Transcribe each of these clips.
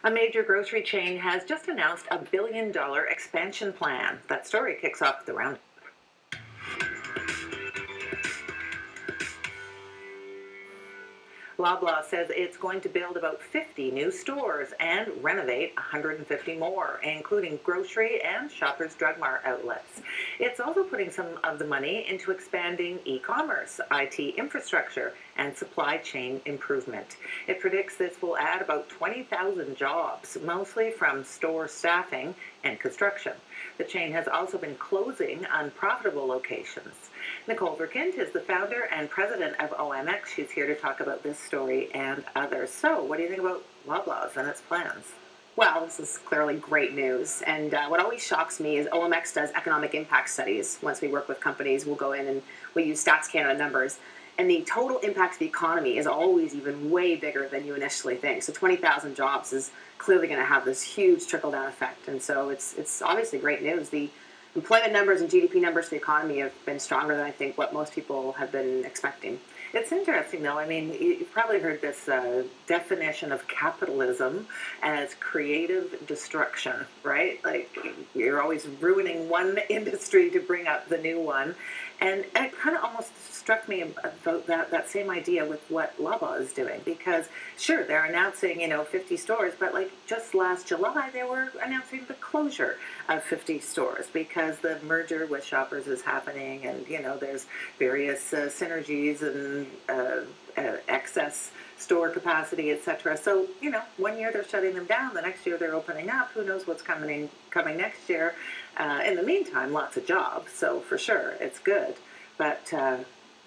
A major grocery chain has just announced a $1 billion expansion plan. That story kicks off the round. Loblaw says it's going to build about 50 new stores and renovate 150 more, including grocery and Shoppers Drug Mart outlets. It's also putting some of the money into expanding e-commerce, IT infrastructure, and supply chain improvement. It predicts this will add about 20,000 jobs, mostly from store staffing and construction. The chain has also been closing unprofitable locations. Nicole Verkindt is the founder and president of OMX. She's here to talk about this story and others. So, what do you think about Loblaws and its plans? Well, this is clearly great news. And what always shocks me is OMX does economic impact studies. Once we work with companies, we'll go in and we use Stats Canada numbers. And the total impact to the economy is always even way bigger than you initially think. So 20,000 jobs is clearly going to have this huge trickle-down effect. And so it's obviously great news. The employment numbers and GDP numbers for the economy have been stronger than I think what most people have been expecting. It's interesting, though. I mean, you've probably heard this definition of capitalism as creative destruction, right? Like, you're always ruining one industry to bring up the new one. And it kind of almost struck me about that same idea with what Loblaw is doing. Because, sure, they're announcing, 50 stores, but like just last July, they were announcing the closure of 50 stores because the merger with Shoppers is happening, and, there's various synergies and excess store capacity, etc. So, 1 year they're shutting them down, the next year they're opening up. Who knows what's coming next year? In the meantime, lots of jobs, so for sure, it's good. But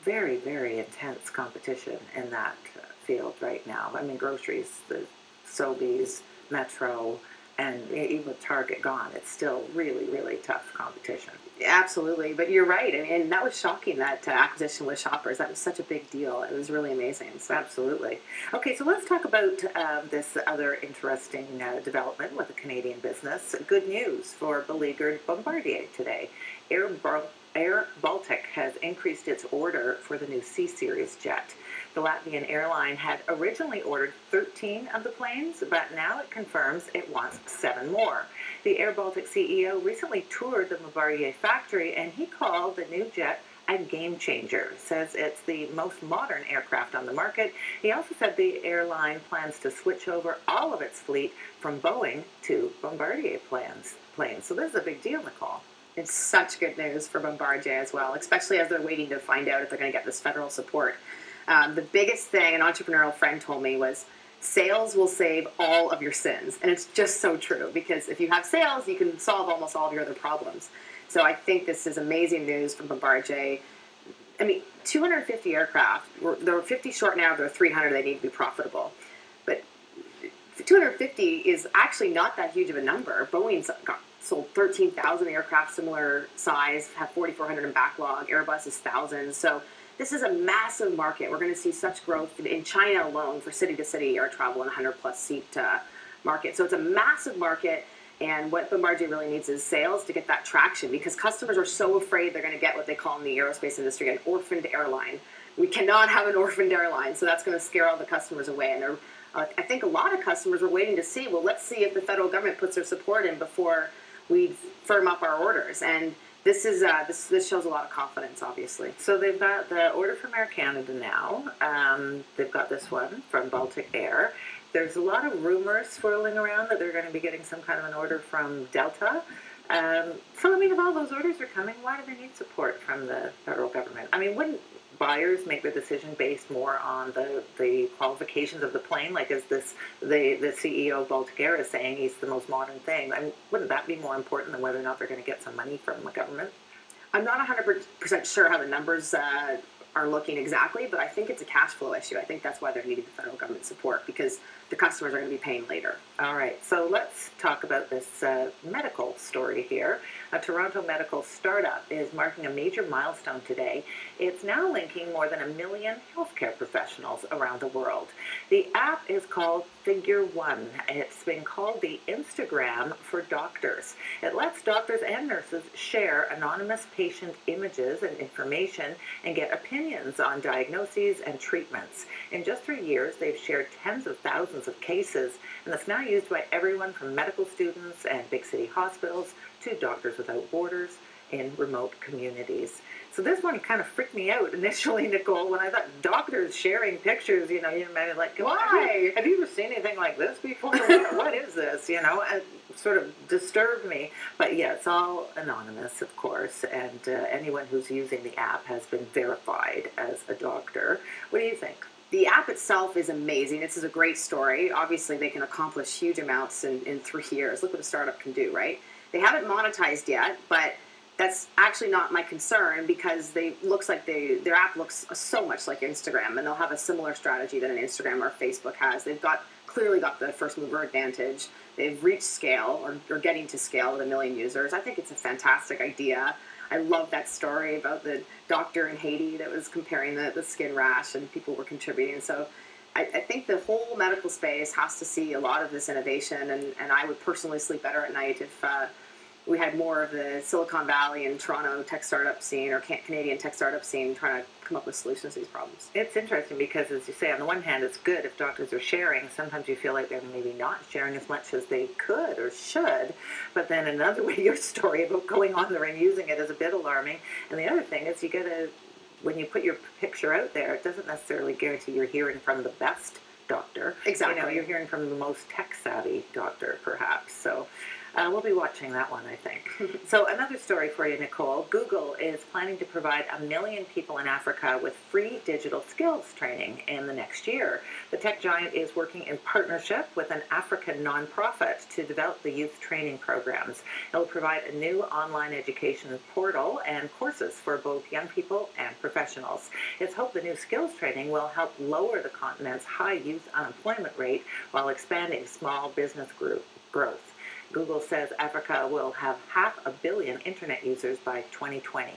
very, very intense competition in that field right now. I mean, groceries, the Sobeys, Metro, and even with Target gone, it's still really, really tough competition. Absolutely, but you're right. And that was shocking, that acquisition with Shoppers. That was such a big deal. It was really amazing. So. Absolutely. Okay, so let's talk about this other interesting development with a Canadian business. Good news for beleaguered Bombardier today. Air Baltic has increased its order for the new C-Series jet. The Latvian airline had originally ordered 13 of the planes, but now it confirms it wants 7 more. The Air Baltic CEO recently toured the Bombardier factory, and he called the new jet a game changer. Says it's the most modern aircraft on the market. He also said the airline plans to switch over all of its fleet from Boeing to Bombardier planes. So this is a big deal, Nicole. It's such good news for Bombardier as well, especially as they're waiting to find out if they're going to get this federal support. The biggest thing an entrepreneurial friend told me was sales will save all of your sins. And it's just so true, because if you have sales, you can solve almost all of your other problems. So I think this is amazing news from Bombardier. I mean, 250 aircraft, there are 50 short now, there are 300, they need to be profitable. But 250 is actually not that huge of a number. Boeing's sold 13,000 aircraft similar size, have 4,400 in backlog. Airbus is thousands. So this is a massive market. We're going to see such growth in China alone for city-to-city air travel and 100-plus seat market. So it's a massive market, and what Bombardier really needs is sales to get that traction, because customers are so afraid they're going to get what they call in the aerospace industry an orphaned airline. We cannot have an orphaned airline, so that's going to scare all the customers away. And I think a lot of customers were waiting to see, well, let's see if the federal government puts their support in before we firm up our orders. And this is this shows a lot of confidence, obviously. So they've got the order from Air Canada now. They've got this one from Baltic Air. There's a lot of rumors swirling around that they're going to be getting some kind of an order from Delta. So, I mean, if all those orders are coming, why do they need support from the federal government? I mean, wouldn't buyers make the decision based more on the qualifications of the plane? Like, is this the CEO of Baltic Air is saying he's the most modern thing? I mean, wouldn't that be more important than whether or not they're going to get some money from the government? I'm not 100% sure how the numbers are looking exactly, but I think it's a cash flow issue. I think that's why they're needing the federal government support, because the customers are going to be paying later. All right, so let's talk about this medical story here. A Toronto medical startup is marking a major milestone today. It's now linking more than 1 million healthcare professionals around the world. The app is called Figure 1. It's been called the Instagram for doctors. It lets doctors and nurses share anonymous patient images and information and get opinions on diagnoses and treatments. In just 3 years, they've shared tens of thousands of cases, and it's now used by everyone from medical students and big city hospitals to Doctors Without Borders in remote communities. So this one kind of freaked me out initially, Nicole, when I thought doctors sharing pictures, you might be like, why? Have you ever seen anything like this before? What is this? It sort of disturbed me. But yeah, it's all anonymous, of course, and anyone who's using the app has been verified as a doctor. What do you think? The app itself is amazing. This is a great story. Obviously, they can accomplish huge amounts in 3 years. Look what a startup can do, right? They haven't monetized yet, but that's actually not my concern because their app looks so much like Instagram, and they'll have a similar strategy that an Instagram or Facebook has. They've clearly got the first mover advantage. They've reached scale or getting to scale with 1 million users. I think it's a fantastic idea. I love that story about the doctor in Haiti that was comparing the skin rash and people were contributing. So I think the whole medical space has to see a lot of this innovation, and I would personally sleep better at night if we had more of the Silicon Valley and Toronto tech startup scene or Canadian tech startup scene trying to come up with solutions to these problems. It's interesting because, as you say, on the one hand, it's good if doctors are sharing. Sometimes you feel like they're maybe not sharing as much as they could or should. But then another way, your story about going on there and using it is a bit alarming. And the other thing is when you put your picture out there, it doesn't necessarily guarantee you're hearing from the best doctor. Exactly. You're hearing from the most tech-savvy doctor, perhaps. So we'll be watching that one, I think. So another story for you, Nicole. Google is planning to provide 1 million people in Africa with free digital skills training in the next year. The tech giant is working in partnership with an African nonprofit to develop the youth training programs. It will provide a new online education portal and courses for both young people and professionals. It's hoped the new skills training will help lower the continent's high youth unemployment rate while expanding small business growth. Google says Africa will have 500 million internet users by 2020.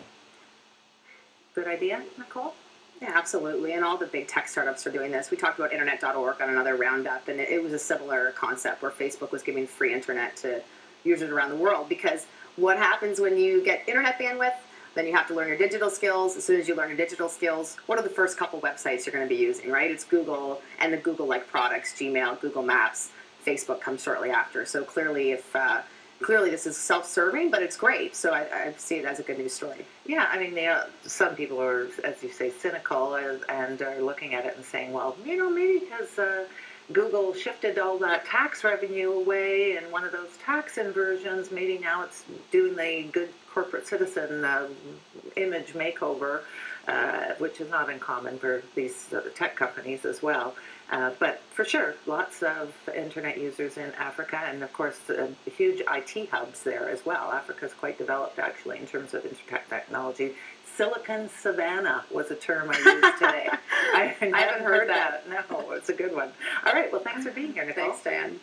Good idea, Nicole? Yeah, absolutely. And all the big tech startups are doing this. We talked about internet.org on another roundup, and it was a similar concept where Facebook was giving free internet to users around the world. Because what happens when you get internet bandwidth? Then you have to learn your digital skills. As soon as you learn your digital skills, what are the first couple websites you're going to be using, right? It's Google and the Google-like products, Gmail, Google Maps. Facebook comes shortly after. So clearly, clearly this is self-serving, but it's great. So I see it as a good news story. Yeah, I mean, some people are, as you say, cynical and are looking at it and saying, well, maybe because Google shifted all that tax revenue away and one of those tax inversions, maybe now it's doing the good corporate citizen image makeover, which is not uncommon for these tech companies as well. But for sure, lots of internet users in Africa, and of course, huge IT hubs there as well. Africa's quite developed, actually, in terms of internet technology. Silicon Savannah was a term I used today. I haven't heard that. No, it's a good one. All right, well, thanks for being here, Nicole. Thanks, Dan.